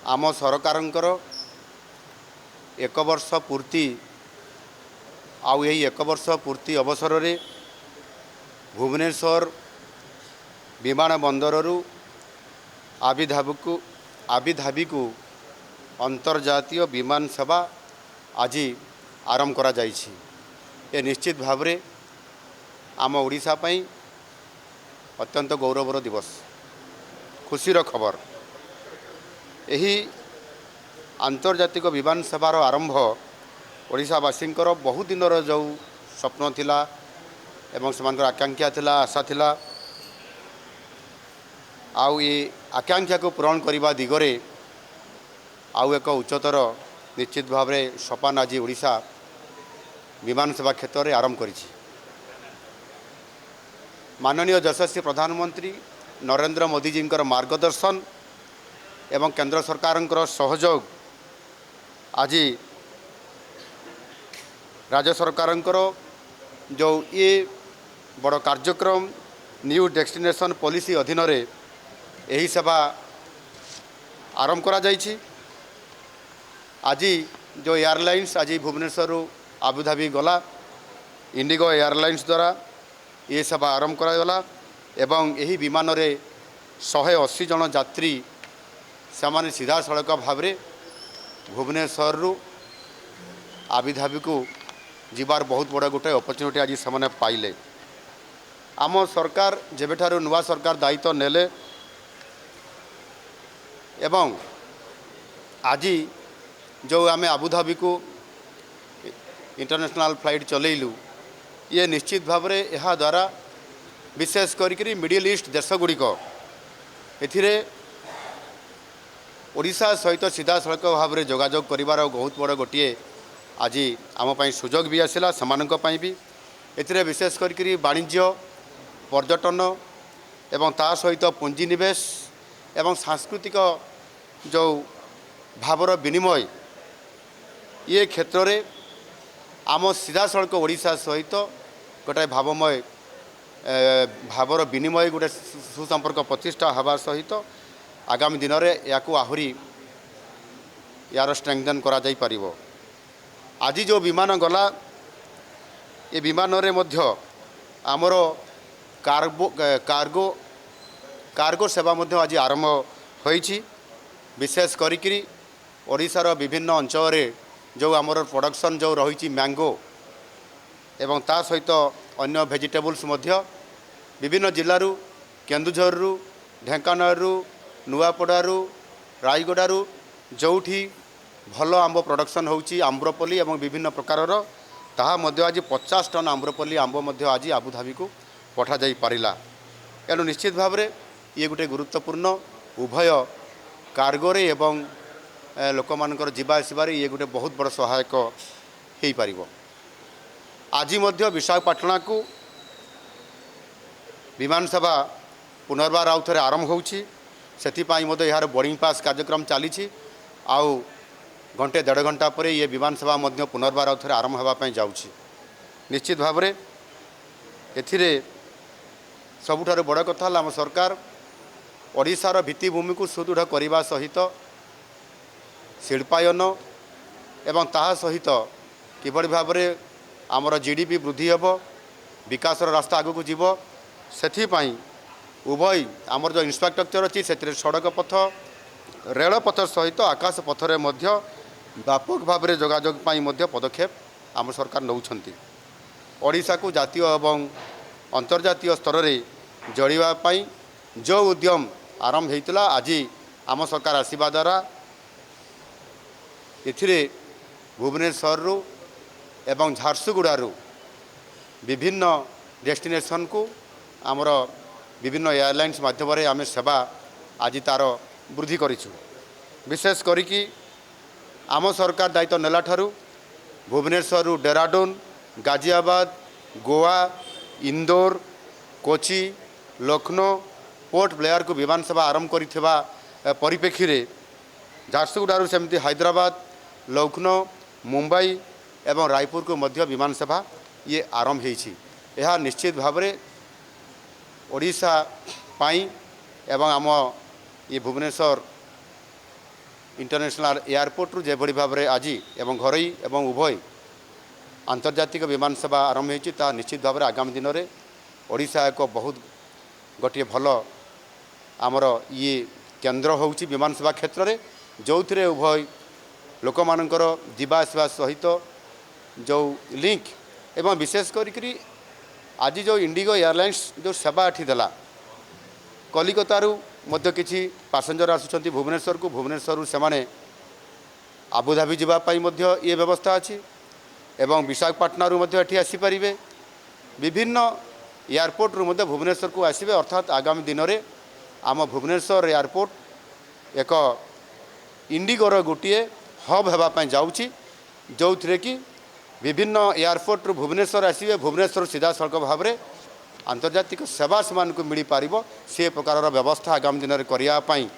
आम सरकारंकर एक वर्ष पूर्ति आउ यही एक वर्ष पूर्ति अवसर रे भुवनेश्वर विमान बंदररू आबिधाबी को अंतर्जातीय विमान सेवा आज आरंभ करा जाइछि। ए निश्चित भाव रे आम ओडिशा पई अत्यंत गौरवर दिवस, खुशीर खबर। यही आंतर्जातिक विमान सेवार आरंभ ओडिशावासींकर बहुत दिनर जो स्वप्न थिला एवं सेमानकर आकांक्षा थिला, आशा थिला, आउ ये आकांक्षा को पूरण करने दिगरे आउ एक उच्चतर निश्चित भाव में सोपान आज ओडिशा विमान सेवा क्षेत्र में आरंभ करिछि। माननीय यशस्वी प्रधानमंत्री नरेंद्र मोदी जी मार्गदर्शन एवं केंद्र सरकार सहयोग आज राज्य सरकार जो ये बड़ कार्यक्रम न्यू डेस्टिनेशन पॉलिसी अधीन रे यही सेवा आरंभ करा जाइछि। आज जो एयरलाइंस आज भुवनेश्वर आबुधाबी गला इंडिगो एयरलाइंस द्वारा ये सेवा आरंभ करागला एवं यही विमान रे 180 जन यात्री से सीधा सड़क भाव में भुवनेश्वर आबुधाबी को जीवार बहुत बड़ा गोटे अपॉर्चुनिटी आज से पाइले। आम सरकार जेबेठारु नुआ सरकार दायित्व नेले एवं आज जो आम आबुधाबी को इंटरनेशनल फ्लाइट चलैलु ये निश्चित भाव में यह द्वारा विशेष करी मिडिल ईस्ट देश गुड़िक एथिरे ओडिशा सहित सीधा सड़क भाव में जोगाजोग करिवार बहुत बड़ गोटे आज आम सुजोग भी आसला समानक भी एथिरे विशेष करी वाणिज्य पर्यटन एवं ता सहित पुंजीनिवेश एवं सांस्कृतिक जो भावर विनिमय ये क्षेत्र रे आम सीधा सड़क ओडिशा सहित गोटे भावमय भावर विनिमय गोटे सुसंपर्क प्रतिष्ठा हवा सहित आगामी दिन में या आहरी यार स्ट्रेंथन करा जाई परिबो। आज जो विमान गला ये विमान रे मध्य आमर कार्गो सेवा मध्य आज आरंभ होईछि। विशेष करी ओडिशार विभिन्न अंचल रे जो आमर प्रोडक्शन जो रही मैंगो एवं ता सहित अन्य वेजिटेबल्स मध्य विभिन्न जिल्लारू केन्दुझररू ढेंकानालरू नुआपड़ारू रायगड़ारू जोठी भल आंब प्रोडक्शन होउची आम्रपल्ली एवं विभिन्न प्रकारर ताहा मध्य आज 50 टन आम्रपल्ली आंब मध्य आज आबुधाबी को पठा जाई पारिला। एनु निश्चित भाव में ये गोटे गुरुत्वपूर्ण उभय कार्गोरे एवं लोक मानकर जीवा आसबार ये गोटे बहुत बड़ सहायक हो पारिबो। आज मध्य विशाखापाटना को विमान सेवा पुनर्बार आउ थे आरंभ होउची। सेथिपाई मध्य यार बोर्डिंग पास कार्यक्रम चली आउ घंटे 1.5 घंटा पर ये विमान सेवा मध्य पुनर्बार आउ थे आरंभ होगापी जाउची। निश्चित भाव में एथिरे सबुठार बड़ कथा आम सरकार ओडिशार भित्तिभूमि को सुदृढ़ करने सहित शिल्पायन एवं ताहा सहित किभली भाव में आमर जीडीपी वृद्धि हेब विकासर रास्ता आगू जीव सेथिपाई उभय आमर जो इंफ्रास्ट्रक्चर अच्छी से सड़क पथ रेलपथ सहित आकाश पथरे मध्य व्यापक भाव में जोगाजोग मध्य पदक्षेप आम सरकार नौछंती। ओडिशा को जातीय एवं अंतर्जातीय स्तर में जोड़ाई जो उद्यम आरंभ होता आज आम सरकार आसवा द्वारा एथिरे भुवनेश्वर एवं झारसुगुड़ारू विभिन्न डेस्टिनेशन को आमर विभिन्न एयरलाइंस माध्यम आम सेवा आज तार वृद्धि करिछु। विशेष करी आम सरकार दायित्व नेला ठारू भुवनेश्वर डेराडून गाजियाबाद गोवा इंदौर कोची लखनऊ पोर्ट ब्लेयर को विमान सेवा आरंभ करिथिबा परिप्रेक्षी रे झारसुगुड़ारू सेमती हैदराबाद लखनऊ मुंबई एवं रायपुर को मध्य विमान सेवा ये आरंभ होइछि। यह निश्चित भाव में ओडिशा पाई एवं आम ये भुवनेश्वर इंटरनेशनल एयरपोर्ट रु जेभली भाव में आज एवं घरोई एवं उभय आंतर्जातिक विमान सेवा आरंभ होती निश्चित भाव में आगामी दिन में ओडिशा एक बहुत गोटे भल आमर ये केन्द्र होउची विमान सेवा क्षेत्र में जो थे उभय लोक मानकर जीवा आसवा सहित जो लिंक एवं विशेष करी आज जो इंडिगो एयरलाइंस जो सेवा एठी देला कलिकतारू मध्य किसी पैसेंजर आसुचंती भुवनेश्वर को भुवनेश्वर से माने आबुधाबी जावाई ये व्यवस्था अच्छी एवं विशाखापाटना एठी आसीपारे विभिन्न एयरपोर्ट रु मध्य भुवनेश्वर को आसबे अर्थात आगामी दिन में आम भुवनेश्वर एयरपोर्ट एक इंडिगोर गोटे हब होगापी जाऊँगी जो थे कि विभिन्न एयरपोर्ट रु भुवनेश्वर आसबे भुवनेश्वर सीधा सड़क भाव में आंतर्जातिक सेवा से मिल पार से प्रकार व्यवस्था आगामी दिन में करने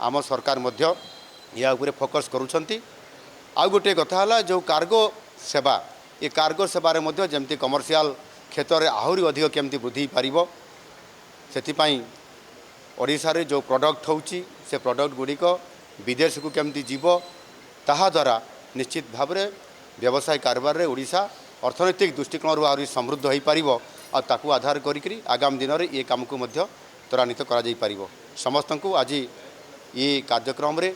आम सरकार या उपरे फोकस करुँच आउ गोटे कथा जो कार्गो सेवा ये कार्गो सेवार जमती कमर्शियल क्षेत्र में आहरी अधिक केमती वृद्धि पार से ओडिशा रे जो प्रोडक्ट होउची से प्रोडक्ट गुड़िक विदेश को केमती जीव ताहा द्वारा निश्चित भाव में व्यवसाय कारोबार रे ओडिशा अर्थनैतिक दृष्टिकोण आहरी समृद्ध हो पार और ताकू आधार करी आगामी दिन में ये काम को त्वरान्वित कर समस्त को आज ये कार्यक्रम रे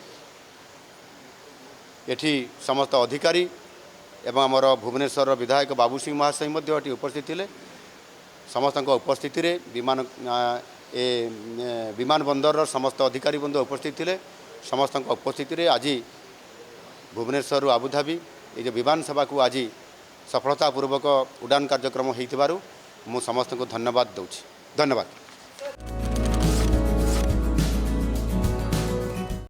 एठी समस्त अधिकारी एवं आमर भुवनेश्वर विधायक बाबू सिंह महाशय उपस्थित थे समस्त उपस्थिति रे विमान बंदर समस्त अधिकारी बंधु उपस्थित थे समस्त उपस्थिति रे आज भुवनेश्वर आबुधाबी ये जो विमान सेवा को आज सफलतापूर्वक उड़ान कार्यक्रम हो मु समस्त को धन्यवाद दूँ धन्यवाद।